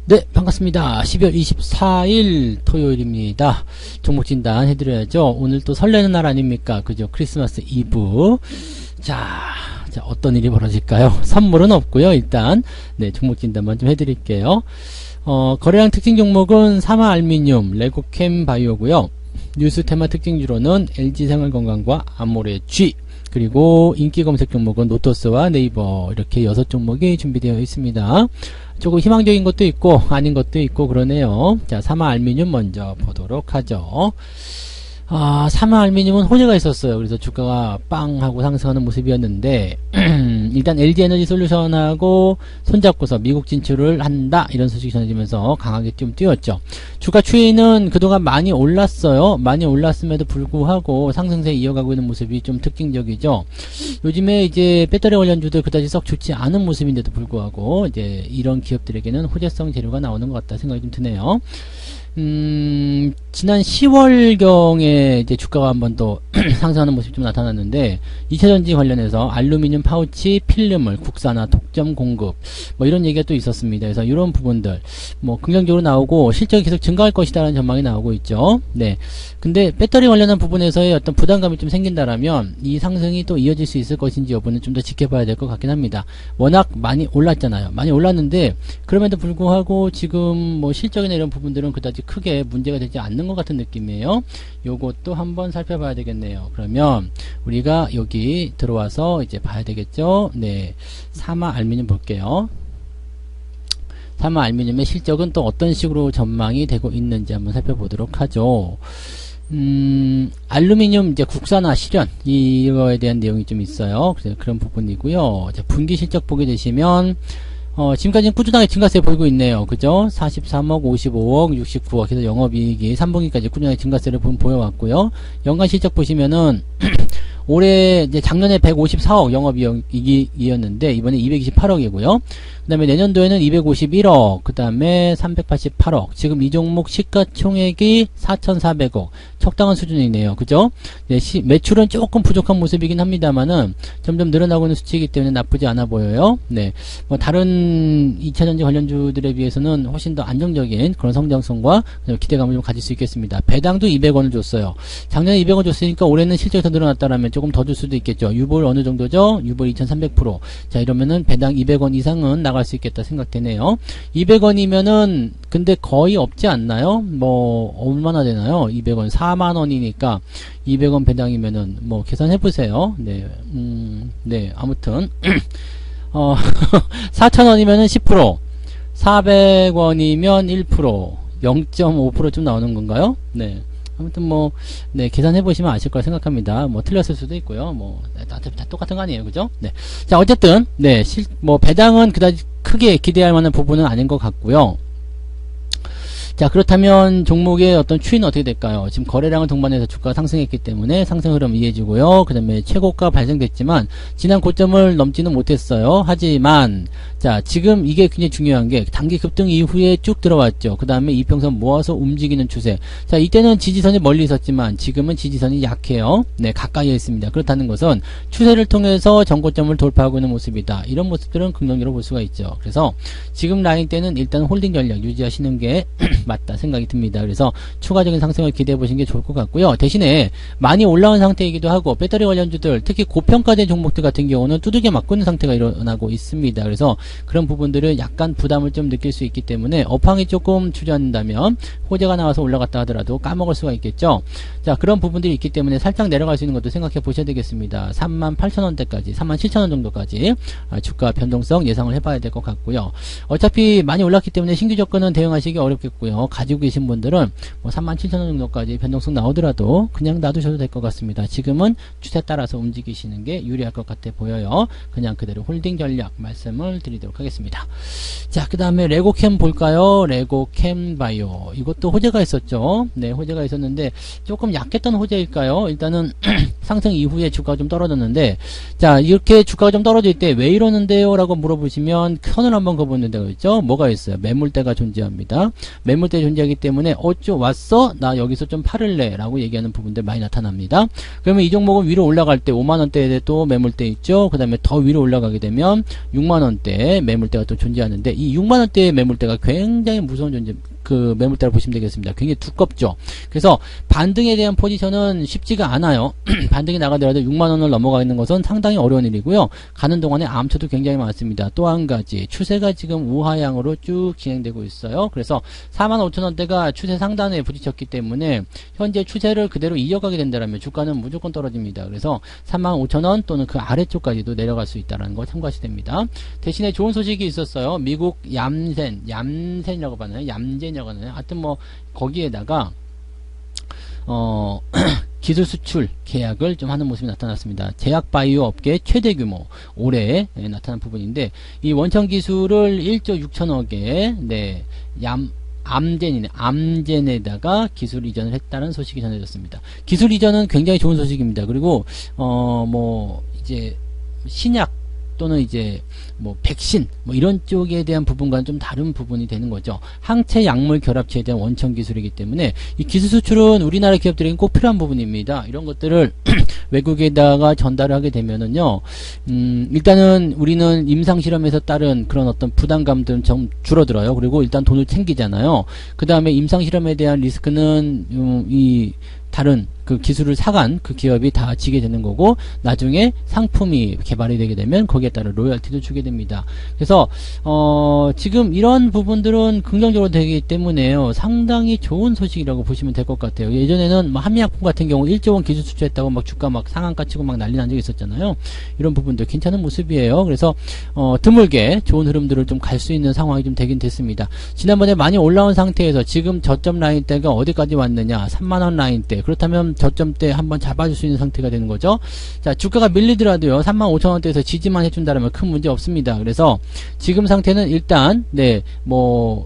네, 반갑습니다. 12월 24일 토요일입니다. 종목 진단 해드려야죠. 오늘 또 설레는 날 아닙니까? 그죠? 크리스마스 이브. 자, 어떤 일이 벌어질까요? 선물은 없고요. 일단 네, 종목 진단만 좀 해드릴게요. 거래량 특징 종목은 사마알미늄, 레고캠 바이오고요. 뉴스 테마 특징주로는 LG생활건강과 아모레G, 그리고 인기 검색 종목은 노토스와 네이버, 이렇게 6종목이 준비되어 있습니다. 조금 희망적인 것도 있고 아닌 것도 있고 그러네요. 자, 사마알미늄 먼저 보도록 하죠. 사마알미늄은 호재가 있었어요. 그래서 주가가 빵 하고 상승하는 모습이었는데 일단 LG에너지솔루션하고 손잡고서 미국 진출을 한다, 이런 소식이 전해지면서 강하게 좀 뛰었죠. 주가 추이는 그동안 많이 올랐어요. 많이 올랐음에도 불구하고 상승세 이어가고 있는 모습이 좀 특징적이죠. 요즘에 이제 배터리 관련주들 그다지 썩 좋지 않은 모습인데도 불구하고 이제 이런 기업들에게는 호재성 재료가 나오는 것 같다 생각이 좀 드네요. 지난 10월경에 이제 주가가 한 번 더 상승하는 모습이 좀 나타났는데, 2차전지 관련해서 알루미늄 파우치 필름을 국산화 독점 공급, 뭐 이런 얘기가 또 있었습니다. 그래서 이런 부분들 뭐 긍정적으로 나오고 실적이 계속 증가할 것이다라는 전망이 나오고 있죠. 네. 근데 배터리 관련한 부분에서의 어떤 부담감이 좀 생긴다라면 이 상승이 또 이어질 수 있을 것인지 여부는 좀 더 지켜봐야 될 것 같긴 합니다. 워낙 많이 올랐잖아요. 많이 올랐는데 그럼에도 불구하고 지금 뭐 실적이나 이런 부분들은 그다지 크게 문제가 되지 않는 것 같은 느낌이에요. 요것도 한번 살펴봐야 되겠네요. 그러면 우리가 여기 들어와서 이제 봐야 되겠죠. 네, 사마알미늄 볼게요. 사마알미늄의 실적은 또 어떤 식으로 전망이 되고 있는지 한번 살펴보도록 하죠. 알루미늄 이제 국산화 실현, 이거에 대한 내용이 좀 있어요. 그래서 그런 부분이고요. 자, 분기 실적 보게 되시면 지금까지는 꾸준하게 증가세 보이고 있네요. 그죠? 43억, 55억, 69억 해서 영업이익이 3분기까지 꾸준하게 증가세를 보여왔고요. 연간 실적 보시면은 올해 이제 작년에 154억 영업이익이었는데 이번에 228억이고요. 그 다음에 내년도에는 251억, 그 다음에 388억. 지금 이 종목 시가총액이 4,400억. 적당한 수준이네요. 그죠? 네, 매출은 조금 부족한 모습이긴 합니다만은 점점 늘어나고 있는 수치이기 때문에 나쁘지 않아 보여요. 네. 뭐 다른 2차전지 관련주들에 비해서는 훨씬 더 안정적인 그런 성장성과 기대감을 좀 가질 수 있겠습니다. 배당도 200원을 줬어요. 작년에 200원 줬으니까 올해는 실적이 더 늘어났다라면 조금 더 줄 수도 있겠죠. 유볼 어느 정도죠? 유볼 2300%. 자, 이러면은 배당 200원 이상은 나갈 수 있겠다 생각되네요. 200원이면은 근데 거의 없지 않나요? 뭐 얼마나 되나요? 200원 4만원이니까 200원 배당이면은 뭐 계산해보세요. 네, 네, 아무튼 4,000원이면은 10%, 400원이면 1%, 0.5% 좀 나오는 건가요? 네. 아무튼 뭐, 네, 계산해보시면 아실 거라 생각합니다. 뭐, 틀렸을 수도 있고요. 뭐, 다 똑같은 거 아니에요. 그죠? 네. 자, 어쨌든, 네, 뭐, 배당은 그다지 크게 기대할 만한 부분은 아닌 것 같고요. 자, 그렇다면 종목의 어떤 추이는 어떻게 될까요? 지금 거래량을 동반해서 주가가 상승했기 때문에 상승 흐름 이어지고요. 그 다음에 최고가 발생됐지만 지난 고점을 넘지는 못했어요. 하지만 자, 지금 이게 굉장히 중요한 게 단기 급등 이후에 쭉 들어왔죠. 그 다음에 이평선 모아서 움직이는 추세. 자, 이때는 지지선이 멀리 있었지만 지금은 지지선이 약해요. 네, 가까이에 있습니다. 그렇다는 것은 추세를 통해서 전고점을 돌파하고 있는 모습이다. 이런 모습들은 긍정적으로 볼 수가 있죠. 그래서 지금 라인 때는 일단 홀딩 전략 유지하시는 게 맞다 생각이 듭니다. 그래서 추가적인 상승을 기대해 보시는 게 좋을 것 같고요. 대신에 많이 올라온 상태이기도 하고 배터리 관련주들, 특히 고평가된 종목들 같은 경우는 두들겨 맞고 있는 상태가 일어나고 있습니다. 그래서 그런 부분들을 약간 부담을 좀 느낄 수 있기 때문에 업황이 조금 주저앉는다면 호재가 나와서 올라갔다 하더라도 까먹을 수가 있겠죠. 자, 그런 부분들이 있기 때문에 살짝 내려갈 수 있는 것도 생각해 보셔야 되겠습니다. 38,000원대까지 37,000원 정도까지 주가 변동성 예상을 해봐야 될 것 같고요. 어차피 많이 올랐기 때문에 신규 접근은 대응하시기 어렵겠고요. 가지고 계신 분들은 뭐 37,000원 정도까지 변동성 나오더라도 그냥 놔두셔도 될 것 같습니다. 지금은 추세 따라서 움직이시는 게 유리할 것 같아 보여요. 그냥 그대로 홀딩 전략 말씀을 드리도록 하겠습니다. 자, 그 다음에 레고캠 볼까요? 레고캠 바이오, 이것도 호재가 있었죠. 네, 호재가 있었는데 조금 약했던 호재일까요? 일단은 상승 이후에 주가가 좀 떨어졌는데, 자, 이렇게 주가가 좀 떨어질 때 왜 이러는데요? 라고 물어보시면 선을 한번 그어보는 데가 있죠? 뭐가 있어요? 매물대가 존재합니다. 매물대 존재하기 때문에 왔어? 나 여기서 좀 팔을래? 라고 얘기하는 부분들 많이 나타납니다. 그러면 이 종목은 위로 올라갈 때 5만원대에 또 매물대 있죠? 그 다음에 더 위로 올라가게 되면 6만원대 매물대가 또 존재하는데, 이 6만원대의 매물대가 굉장히 무서운 매물대를 보시면 되겠습니다. 굉장히 두껍죠. 그래서 반등에 대한 포지션은 쉽지가 않아요. 반등이 나가더라도 6만원을 넘어가는 것은 상당히 어려운 일이고요. 가는 동안에 암초도 굉장히 많습니다. 또 한 가지, 추세가 지금 우하향으로 쭉 진행되고 있어요. 그래서 45,000원대가 추세 상단에 부딪혔기 때문에 현재 추세를 그대로 이어가게 된다면 주가는 무조건 떨어집니다. 그래서 35,000원 또는 그 아래쪽까지도 내려갈 수 있다는 거 참고하시면 됩니다. 대신에 좋은 소식이 있었어요. 미국 얌센이라고 하나요? 얌젠이라고 하나요? 하여튼 뭐 거기에다가 기술 수출 계약을 좀 하는 모습이 나타났습니다. 제약 바이오 업계 최대 규모 올해 나타난 부분인데, 이 원천 기술을 1조 6천억에 암젠에다가 기술 이전을 했다는 소식이 전해졌습니다. 기술 이전은 굉장히 좋은 소식입니다. 그리고 이제 신약 또는 이제 백신 이런 쪽에 대한 부분과는 좀 다른 부분이 되는 거죠. 항체 약물 결합체에 대한 원천 기술이기 때문에 이 기술 수출은 우리나라 기업들에게 꼭 필요한 부분입니다. 이런 것들을 외국에다가 전달을 하게 되면은요, 일단은 우리는 임상 실험에서 따른 그런 어떤 부담감들은 좀 줄어들어요. 그리고 일단 돈을 챙기잖아요. 그 다음에 임상 실험에 대한 리스크는 이 다른 그 기술을 사간 그 기업이 다 지게 되는 거고, 나중에 상품이 개발이 되게 되면 거기에 따른 로열티도 주게 됩니다. 그래서 지금 이런 부분들은 긍정적으로 되기 때문에요, 상당히 좋은 소식이라고 보시면 될 것 같아요. 예전에는 한미약품 같은 경우 1조 원 기술 수출했다고 막 주가 막 상한가 치고 막 난리 난 적이 있었잖아요. 이런 부분들 괜찮은 모습이에요. 그래서 드물게 좋은 흐름들을 좀 갈 수 있는 상황이 좀 되긴 됐습니다. 지난번에 많이 올라온 상태에서 지금 저점 라인대가 어디까지 왔느냐, 3만원 라인대. 그렇다면 저점대 한번 잡아줄 수 있는 상태가 되는 거죠. 자, 주가가 밀리더라도요, 35,000원대에서 지지만 해준다면 큰 문제 없습니다. 그래서 지금 상태는 일단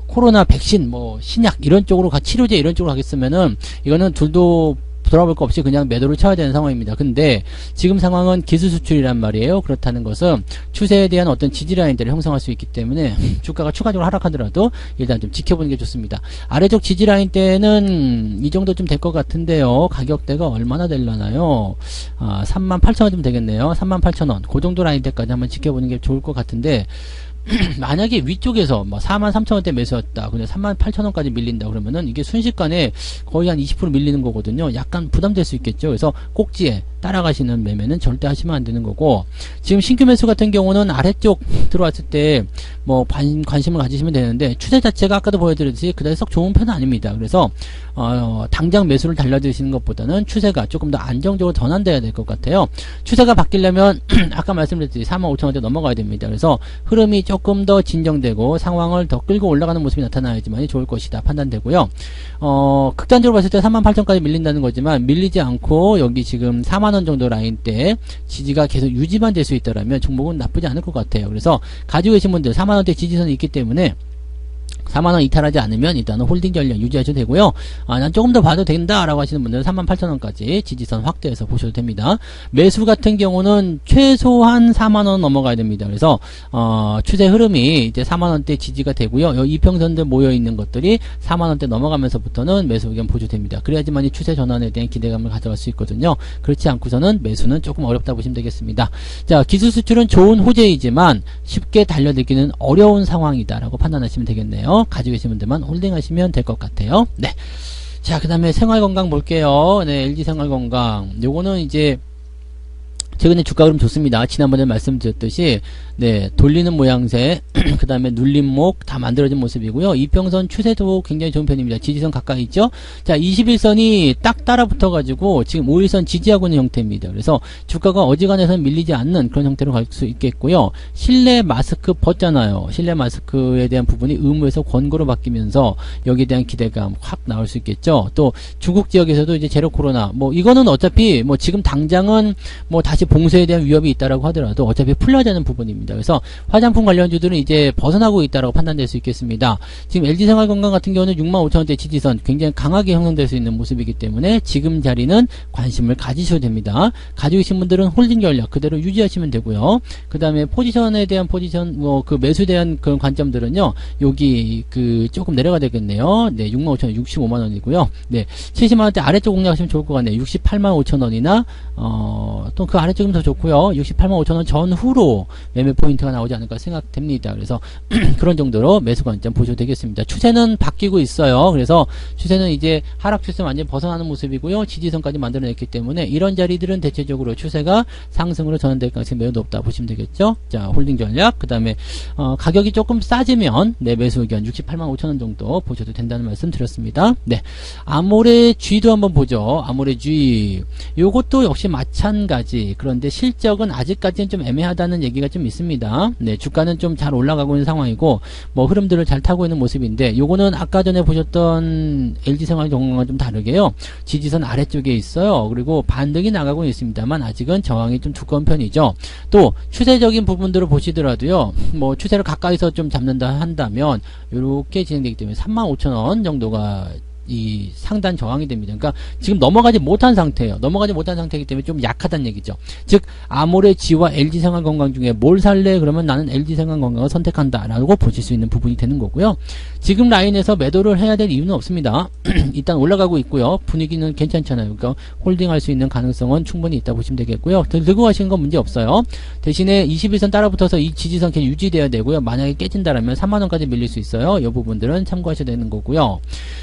코로나 백신, 신약 이런 쪽으로 치료제 이런 쪽으로 가겠으면은 이거는 둘도 돌아볼 거 없이 그냥 매도를 쳐야 되는 상황입니다. 근데 지금 상황은 기술 수출이란 말이에요. 그렇다는 것은 추세에 대한 어떤 지지라인들을 형성할 수 있기 때문에 주가가 추가적으로 하락하더라도 일단 좀 지켜보는 게 좋습니다. 아래쪽 지지라인 때는 이 정도 좀 될 것 같은데요. 가격대가 얼마나 될라나요? 38,000원 좀 되겠네요. 38,000원. 그 정도 라인 때까지 한번 지켜보는 게 좋을 것 같은데, 만약에 위쪽에서 43,000원대 매수였다. 근데 38,000원까지 밀린다. 그러면은 이게 순식간에 거의 한 20% 밀리는 거거든요. 약간 부담될 수 있겠죠. 그래서 꼭지에 따라가시는 매매는 절대 하시면 안 되는 거고, 지금 신규 매수 같은 경우는 아래쪽 들어왔을 때 관심을 가지시면 되는데, 추세 자체가 아까도 보여드렸듯이 그다지 썩 좋은 편은 아닙니다. 그래서 당장 매수를 달려드시는 것보다는 추세가 조금 더 안정적으로 전환돼야 될 것 같아요. 추세가 바뀌려면 아까 말씀드렸듯이 45,000원대 넘어가야 됩니다. 그래서 흐름이 조금 더 진정되고 상황을 더 끌고 올라가는 모습이 나타나야지만 좋을 것이다 판단되고요. 극단적으로 봤을 때 38,000원까지 밀린다는 거지만, 밀리지 않고 여기 지금 4만원 정도 라인 때 지지가 계속 유지만 될 수 있다면 종목은 나쁘지 않을 것 같아요. 그래서 가지고 계신 분들 4만원대 지지선이 있기 때문에 4만원 이탈하지 않으면 일단은 홀딩 전략 유지하셔도 되고요. 난 조금 더 봐도 된다 라고 하시는 분들은 38,000원까지 지지선 확대해서 보셔도 됩니다. 매수 같은 경우는 최소한 4만원 넘어가야 됩니다. 그래서 추세 흐름이 이제 4만원대 지지가 되고요. 이 이평선들 모여있는 것들이 4만원대 넘어가면서부터는 매수 의견 보조됩니다. 그래야지만 이 추세 전환에 대한 기대감을 가져갈 수 있거든요. 그렇지 않고서는 매수는 조금 어렵다 보시면 되겠습니다. 자, 기술 수출은 좋은 호재이지만 쉽게 달려들기는 어려운 상황이다 라고 판단하시면 되겠네요. 가지고 계신 분들만 홀딩하시면 될 것 같아요. 네. 자, 그 다음에 생활건강 볼게요. 네, LG 생활건강. 요거는 이제 최근에 주가 흐름 좋습니다. 지난번에 말씀드렸듯이 돌리는 모양새 그 다음에 눌림목 다 만들어진 모습이고요. 이평선 추세도 굉장히 좋은 편입니다. 지지선 가까이 있죠. 자, 21선이 딱 따라 붙어 가지고 지금 5일선 지지하고 있는 형태입니다. 그래서 주가가 어지간해서는 밀리지 않는 그런 형태로 갈 수 있겠고요. 실내 마스크 벗잖아요. 실내 마스크에 대한 부분이 의무에서 권고로 바뀌면서 여기에 대한 기대감 확 나올 수 있겠죠. 또 중국 지역에서도 이제 제로 코로나 이거는 어차피 지금 당장은 다시 봉쇄에 대한 위협이 있다라고 하더라도 어차피 풀려자는 부분입니다. 그래서 화장품 관련주들은 이제 벗어나고 있다라고 판단될 수 있겠습니다. 지금 LG생활건강 같은 경우는 65,000원대 지지선 굉장히 강하게 형성될 수 있는 모습이기 때문에 지금 자리는 관심을 가지셔도 됩니다. 가지고 계신 분들은 홀딩 전략 그대로 유지하시면 되고요. 그 다음에 포지션에 대한 그 매수에 대한 그런 관점들은요, 여기 조금 내려가 되겠네요. 네, 65,000원 65만원이고요. 네, 70만원대 아래쪽 공략하시면 좋을 것 같네요. 685,000원이나 또 그 아래쪽이면 더 좋고요. 685,000원 전후로 매매 포인트가 나오지 않을까 생각됩니다. 그래서 그런 정도로 매수 관점 보셔도 되겠습니다. 추세는 바뀌고 있어요. 그래서 추세는 이제 하락 추세 완전히 벗어나는 모습이고요. 지지선까지 만들어냈기 때문에 이런 자리들은 대체적으로 추세가 상승으로 전환될 가능성이 매우 높다 보시면 되겠죠. 자, 홀딩 전략, 그 다음에 가격이 조금 싸지면 네, 매수 의견 685,000원 정도 보셔도 된다는 말씀 드렸습니다. 네, 아모레 G도 한번 보죠. 아모레 G 요것도 역시 마찬가지. 그런데 실적은 아직까지는 좀 애매하다는 얘기가 좀 있습니다. 네, 주가는 좀 잘 올라가고 있는 상황이고 뭐 흐름들을 잘 타고 있는 모습인데, 요거는 아까 전에 보셨던 LG생활건강과 좀 다르게요, 지지선 아래쪽에 있어요. 그리고 반등이 나가고 있습니다만 아직은 저항이 좀 두꺼운 편이죠. 또 추세적인 부분들을 보시더라도요, 뭐 추세를 가까이서 좀 잡는다 한다면 이렇게 진행되기 때문에 35,000원 정도가 이 상단 저항이 됩니다. 그러니까 지금 넘어가지 못한 상태예요. 넘어가지 못한 상태이기 때문에 좀 약하다는 얘기죠. 즉 아모레 G와 LG생활건강 중에 뭘 살래? 그러면 나는 LG생활건강을 선택한다 라고 보실 수 있는 부분이 되는 거고요. 지금 라인에서 매도를 해야 될 이유는 없습니다. 일단 올라가고 있고요. 분위기는 괜찮잖아요. 그러니까 홀딩할 수 있는 가능성은 충분히 있다 보시면 되겠고요. 들고 가시는 건 문제 없어요. 대신에 21선 따라붙어서 이 지지선 계속 유지돼야 되고요. 만약에 깨진다라면 3만원까지 밀릴 수 있어요. 이 부분들은 참고하셔야 되는 거고요.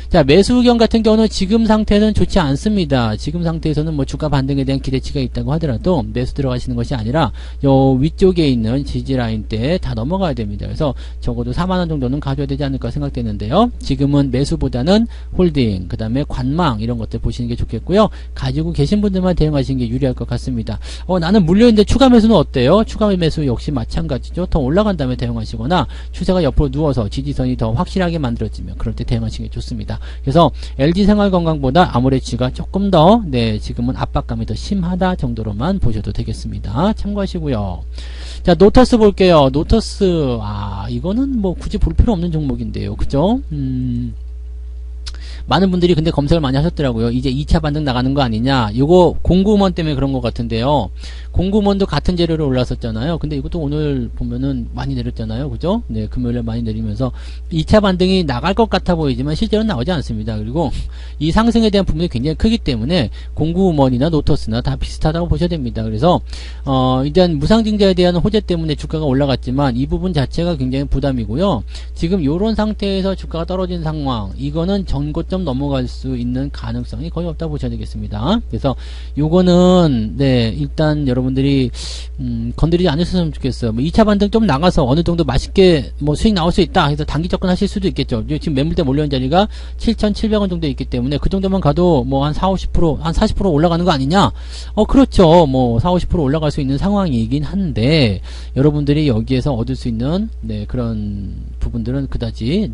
자, 매수 의견 같은 경우는 지금 상태는 좋지 않습니다. 지금 상태에서는 뭐 주가 반등에 대한 기대치가 있다고 하더라도 매수 들어가시는 것이 아니라 요 위쪽에 있는 지지 라인 때 다 넘어가야 됩니다. 그래서 적어도 4만원 정도는 가져야 되지 않을까 생각되는데요. 지금은 매수보다는 홀딩, 그 다음에 관망 이런 것들 보시는 게 좋겠고요. 가지고 계신 분들만 대응하시는 게 유리할 것 같습니다. 나는 물려있는데 추가 매수는 어때요? 추가 매수 역시 마찬가지죠. 더 올라간 다음에 대응하시거나 추세가 옆으로 누워서 지지선이 더 확실하게 만들어지면 그럴 때 대응하시는 게 좋습니다. 그래서 LG생활건강보다 아모레 G가 조금 더 지금은 압박감이 더 심하다 정도로만 보셔도 되겠습니다. 참고하시고요. 자, 노터스 볼게요. 노터스 이거는 뭐 굳이 볼 필요 없는 종목인데요. 그죠? 많은 분들이 근데 검색을 많이 하셨더라고요. 이제 2차 반등 나가는 거 아니냐. 요거 공구먼 때문에 그런 것 같은데요. 공구먼도 같은 재료로 올랐었잖아요. 근데 이것도 오늘 보면은 많이 내렸잖아요. 그죠? 네, 금요일에 많이 내리면서 2차 반등이 나갈 것 같아 보이지만 실제로는 나오지 않습니다. 그리고 이 상승에 대한 부분이 굉장히 크기 때문에 공구먼이나 노터스나 다 비슷하다고 보셔야 됩니다. 그래서 일단 무상증자에 대한 호재 때문에 주가가 올라갔지만 이 부분 자체가 굉장히 부담이고요. 지금 요런 상태에서 주가가 떨어진 상황, 이거는 전고점 넘어갈 수 있는 가능성이 거의 없다고 보셔야 되겠습니다. 그래서 요거는 일단 여러분들이 건드리지 않으셨으면 좋겠어요. 뭐 2차 반등 좀 나가서 어느 정도 맛있게 뭐 수익 나올 수 있다 해서 단기 접근하실 수도 있겠죠. 지금 매물대 몰려있는 자리가 7,700원 정도 있기 때문에 그 정도만 가도 뭐 한 40, 50%, 한 40% 올라가는 거 아니냐? 그렇죠. 뭐 40, 50% 올라갈 수 있는 상황이긴 한데 여러분들이 여기에서 얻을 수 있는 그런 부분들은 그다지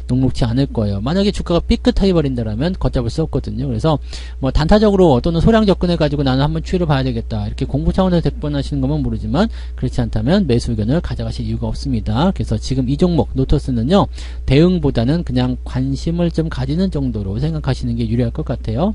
녹록지 않을 거예요. 만약에 주가가 삐끗하게 버린다라면 걷잡을 수 없거든요. 그래서 뭐 단타적으로 또는 소량 접근해 가지고 나는 한번 추이를 봐야 되겠다, 이렇게 공부 차원에서 접근하시는 거면 모르지만 그렇지 않다면 매수 의견을 가져가실 이유가 없습니다. 그래서 지금 이 종목 노터스는요, 대응보다는 그냥 관심을 좀 가지는 정도로 생각하시는 게 유리할 것 같아요.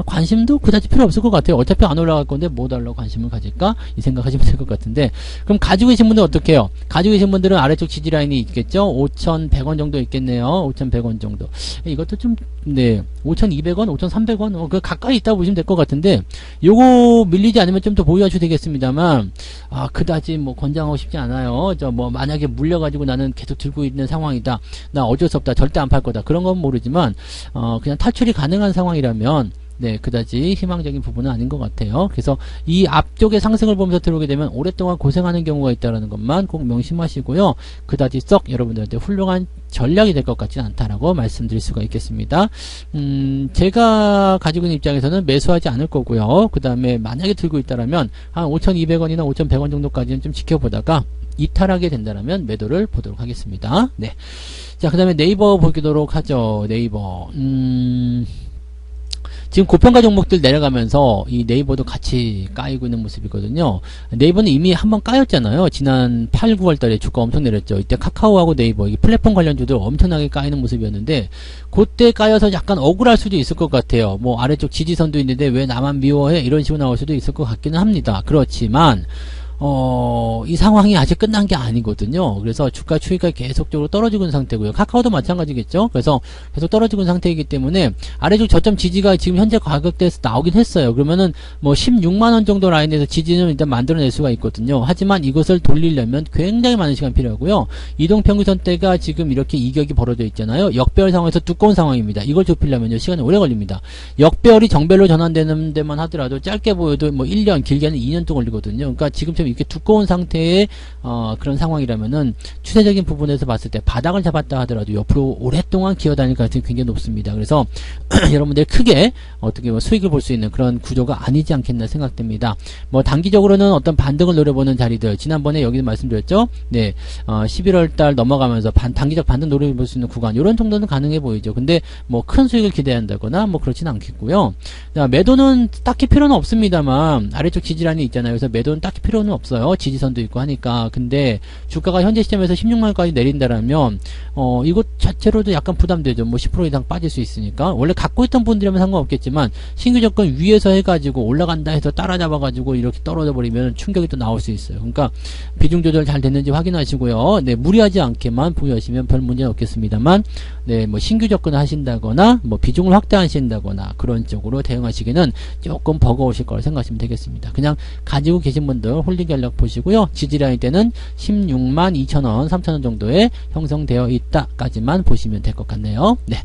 관심도 그다지 필요 없을 것 같아요. 어차피 안 올라갈 건데 뭐 달라고 관심을 가질까, 이 생각하시면 될 것 같은데, 그럼 가지고 계신 분들 어떻게 해요? 가지고 계신 분들은 아래쪽 지지 라인이 있겠죠. 5,100원 정도 있겠네요. 5,100원 정도. 이것도 좀 5,200원, 5,300원 그 가까이 있다 보시면 될 것 같은데, 요거 밀리지 않으면 좀 더 보유하셔도 되겠습니다만 그다지 뭐 권장하고 싶지 않아요. 뭐 만약에 물려가지고 나는 계속 들고 있는 상황이다, 나 어쩔 수 없다, 절대 안 팔 거다, 그런 건 모르지만 그냥 탈출이 가능한 상황이라면 그다지 희망적인 부분은 아닌 것 같아요. 그래서 이 앞쪽의 상승을 보면서 들어오게 되면 오랫동안 고생하는 경우가 있다는 것만 꼭 명심하시고요. 그다지 썩 여러분들한테 훌륭한 전략이 될 것 같지는 않다라고 말씀드릴 수가 있겠습니다. 제가 가지고 있는 입장에서는 매수하지 않을 거고요. 그 다음에 만약에 들고 있다라면 한 5,200원이나 5,100원 정도까지는 좀 지켜보다가 이탈하게 된다면 매도를 보도록 하겠습니다. 자, 그 다음에 네이버 보도록 하죠. 네이버. 지금 고평가 종목들 내려가면서 이 네이버도 같이 까이고 있는 모습이거든요. 네이버는 이미 한번 까였잖아요. 지난 8, 9월 달에 주가 엄청 내렸죠. 이때 카카오하고 네이버, 이 플랫폼 관련주들 엄청나게 까이는 모습이었는데, 그때 까여서 약간 억울할 수도 있을 것 같아요. 뭐 아래쪽 지지선도 있는데 왜 나만 미워해? 이런 식으로 나올 수도 있을 것 같기는 합니다. 그렇지만, 이 상황이 아직 끝난 게 아니거든요. 그래서 주가 추이가 계속적으로 떨어지고 있는 상태고요. 카카오도 마찬가지겠죠. 그래서 계속 떨어지고 있는 상태이기 때문에 아래쪽 저점 지지가 지금 현재 가격대에서 나오긴 했어요. 그러면은 뭐 16만원 정도 라인에서 지지는 일단 만들어낼 수가 있거든요. 하지만 이것을 돌리려면 굉장히 많은 시간 필요하고요. 이동평균선대가 지금 이렇게 이격이 벌어져 있잖아요. 역배열 상황에서 두꺼운 상황입니다. 이걸 좁히려면요, 시간이 오래 걸립니다. 역배열이 정배열로 전환되는 데만 하더라도 짧게 보여도 뭐 1년, 길게는 2년 또 걸리거든요. 그러니까 지금처럼 이렇게 두꺼운 상태의 그런 상황이라면은 추세적인 부분에서 봤을 때 바닥을 잡았다 하더라도 옆으로 오랫동안 기어다닐 가능성이 굉장히 높습니다. 그래서 여러분들 크게 어떻게 뭐 수익을 볼 수 있는 그런 구조가 아니지 않겠나 생각됩니다. 뭐 단기적으로는 어떤 반등을 노려보는 자리들, 지난번에 여기서 말씀드렸죠. 네, 11월 달 넘어가면서 단기적 반등 노려볼 수 있는 구간, 이런 정도는 가능해 보이죠. 근데 뭐 큰 수익을 기대한다거나 뭐 그렇진 않겠고요. 자, 매도는 딱히 필요는 없습니다만 아래쪽 지지란이 있잖아요. 그래서 매도는 딱히 필요는 없어요. 지지선도 있고 하니까. 근데 주가가 현재 시점에서 16만원까지 내린다라면 이것 자체로도 약간 부담되죠. 뭐 10% 이상 빠질 수 있으니까. 원래 갖고 있던 분들이라면 상관없겠지만 신규 접근 위에서 해가지고 올라간다 해서 따라잡아가지고 이렇게 떨어져 버리면 충격이 또 나올 수 있어요. 그러니까 비중 조절 잘 됐는지 확인하시고요. 네, 무리하지 않게만 보유하시면 별 문제는 없겠습니다만, 네, 뭐 신규 접근을 하신다거나 뭐 비중을 확대하신다거나 그런 쪽으로 대응하시기는 조금 버거우실 거라 생각하시면 되겠습니다. 그냥 가지고 계신 분들 홀딩 전략 보시고요. 지지라인 때는 16만 2천원, 3천원 정도에 형성되어 있다까지만 보시면 될 것 같네요. 네.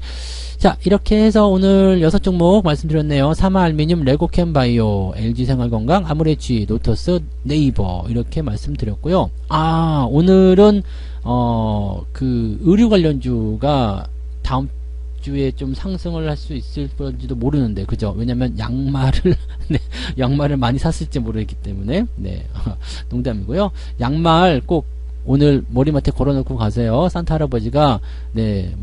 자, 이렇게 해서 오늘 6종목 말씀드렸네요. 사마알미늄, 레고캠바이오, LG생활건강, 아모레쥐, 노터스, 네이버 이렇게 말씀드렸고요. 오늘은 그 의류 관련주가 다음 주에 좀 상승을 할 수 있을 건지도 모르는데, 그죠? 왜냐면 양말을 네, 양말을 많이 샀을지 모르기 때문에. 네, 농담이고요. 양말 꼭 오늘 머리맡에 걸어놓고 가세요. 산타 할아버지가 네,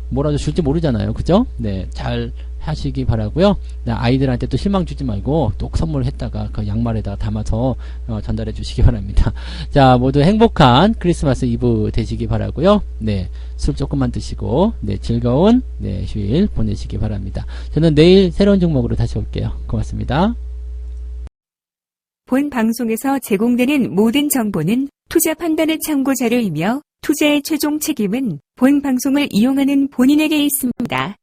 뭐라도 줄지 모르잖아요. 그죠? 네, 잘 하시기 바라고요. 아이들한테 또 실망 주지 말고 또 선물을 했다가 그 양말에다가 담아서 전달해 주시기 바랍니다. 자, 모두 행복한 크리스마스 이브 되시기 바라고요. 네, 술 조금만 드시고 네, 즐거운 네, 휴일 보내시기 바랍니다. 저는 내일 새로운 종목으로 다시 올게요. 고맙습니다. 본 방송에서 제공되는 모든 정보는 투자 판단의 참고 자료이며 투자의 최종 책임은 본 방송을 이용하는 본인에게 있습니다.